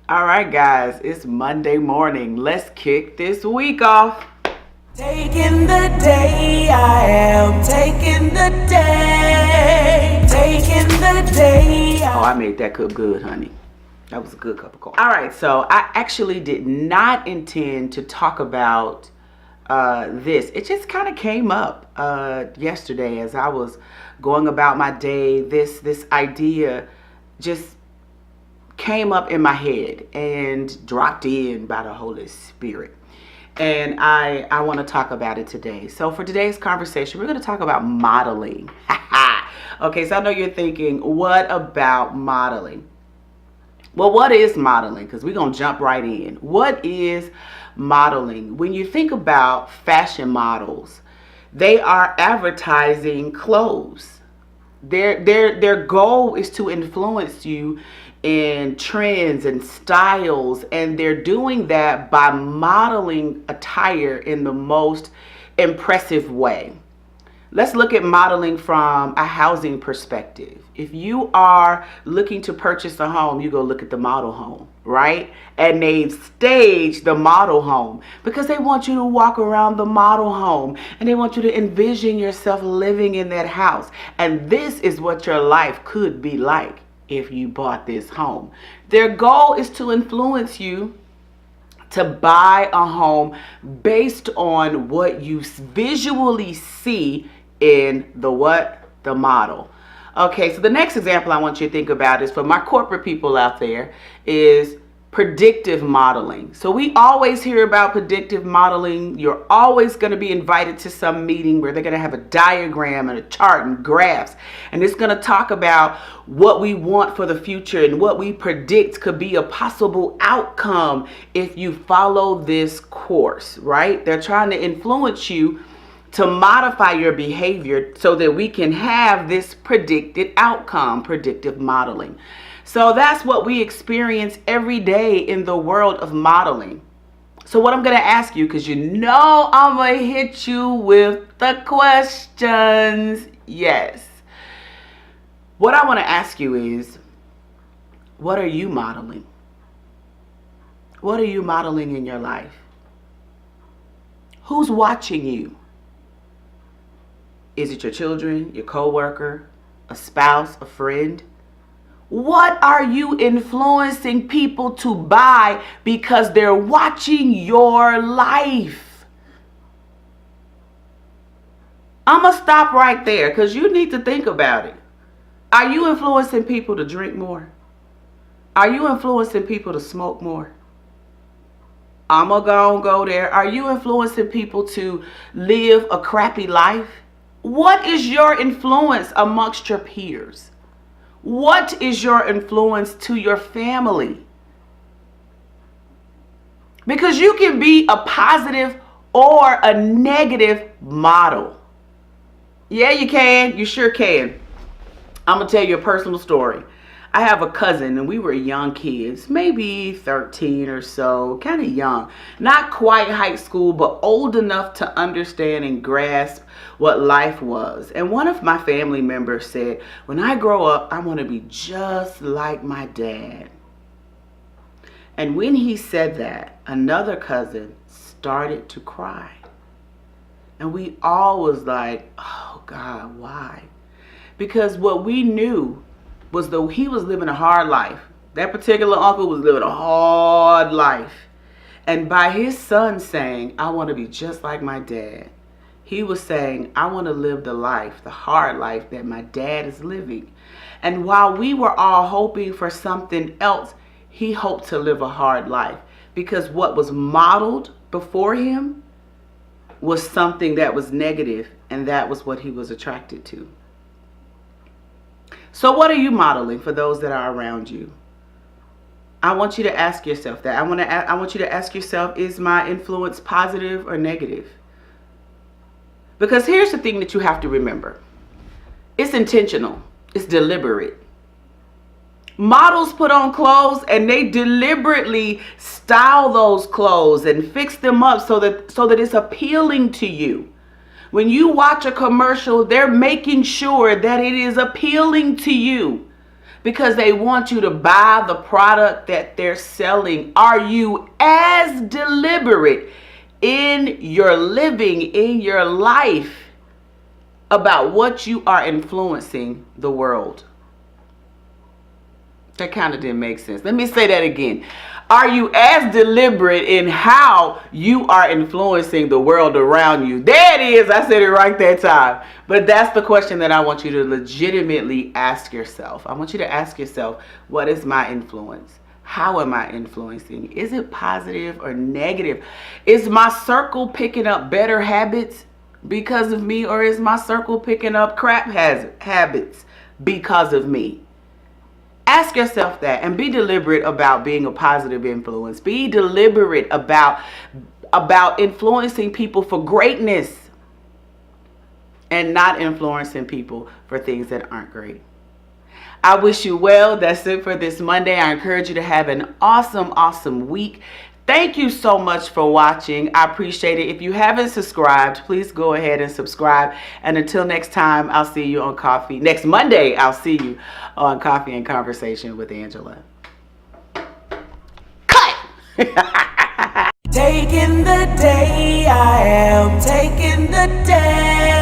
All right, guys, it's Monday morning. Let's kick this week off. Taking the day, I am taking the day, taking the day. Oh, I made that cup good, honey. That was a good cup of coffee. All right, so I actually did not intend to talk about this. It just kind of came up yesterday as I was going about my day. This idea just came up in my head and dropped in by the Holy Spirit. And I want to talk about it today. So for today's conversation, we're going to talk about modeling. Okay, so I know you're thinking, what about modeling? Well, what is modeling? Because we're going to jump right in. What is modeling? When you think about fashion models, they are advertising clothes. Their goal is to influence you in trends and styles, and they're doing that by modeling attire in the most impressive way. Let's look at modeling from a housing perspective. If you are looking to purchase a home, you go look at the model home, right? And they've staged the model home because they want you to walk around the model home and they want you to envision yourself living in that house. And this is what your life could be like if you bought this home. Their goal is to influence you to buy a home based on what you visually see in the what? The model. Okay, so the next example I want you to think about is for my corporate people out there is predictive modeling. So we always hear about predictive modeling. You're always going to be invited to some meeting where they're going to have a diagram and a chart and graphs, and it's going to talk about what we want for the future and what we predict could be a possible outcome if you follow this course, right? They're trying to influence you to modify your behavior so that we can have this predicted outcome, predictive modeling. So that's what we experience every day in the world of modeling. So what I'm going to ask you, because you know I'm going to hit you with the questions. Yes. What I want to ask you is, what are you modeling? What are you modeling in your life? Who's watching you? Is it your children, your coworker, a spouse, a friend? What are you influencing people to buy because they're watching your life? I'm going to stop right there because you need to think about it. Are you influencing people to drink more? Are you influencing people to smoke more? I'm going to go there. Are you influencing people to live a crappy life? What is your influence amongst your peers? What is your influence to your family? Because you can be a positive or a negative model. Yeah, you can. You sure can. I'm going to tell you a personal story. I have a cousin, and we were young kids, maybe 13 or so, kind of young. Not quite high school, but old enough to understand and grasp what life was. And one of my family members said, when I grow up, I want to be just like my dad. And when he said that, another cousin started to cry. And we all was like, oh God, why? Because what we knew was that he was living a hard life. That particular uncle was living a hard life. And by his son saying, I want to be just like my dad, he was saying, I want to live the life, the hard life that my dad is living. And while we were all hoping for something else, he hoped to live a hard life. Because what was modeled before him was something that was negative, and that was what he was attracted to. So what are you modeling for those that are around you? I want you to ask yourself that. I want you to ask yourself, is my influence positive or negative? Because here's the thing that you have to remember. It's intentional. It's deliberate. Models put on clothes and they deliberately style those clothes and fix them up so that it's appealing to you. When you watch a commercial, they're making sure that it is appealing to you. because they want you to buy the product that they're selling? Are you as deliberate in your living, in your life, about what you are influencing the world? That kind of didn't make sense. Let me say that again. Are you as deliberate in how you are influencing the world around you? There it is. I said it right that time. But that's the question that I want you to legitimately ask yourself. I want you to ask yourself, what is my influence? How am I influencing? Is it positive or negative? Is my circle picking up better habits because of me, or is my circle picking up crap habits because of me? Ask yourself that and be deliberate about being a positive influence. Be deliberate about influencing people for greatness and not influencing people for things that aren't great. I wish you well. That's it for this Monday. I encourage you to have an awesome, awesome week. Thank you so much for watching. I appreciate it. If you haven't subscribed, please go ahead and subscribe. And until next time, I'll see you on Coffee. Next Monday, I'll see you on Coffee and Conversation with Angela. Cut! Taking the day, I am taking the day.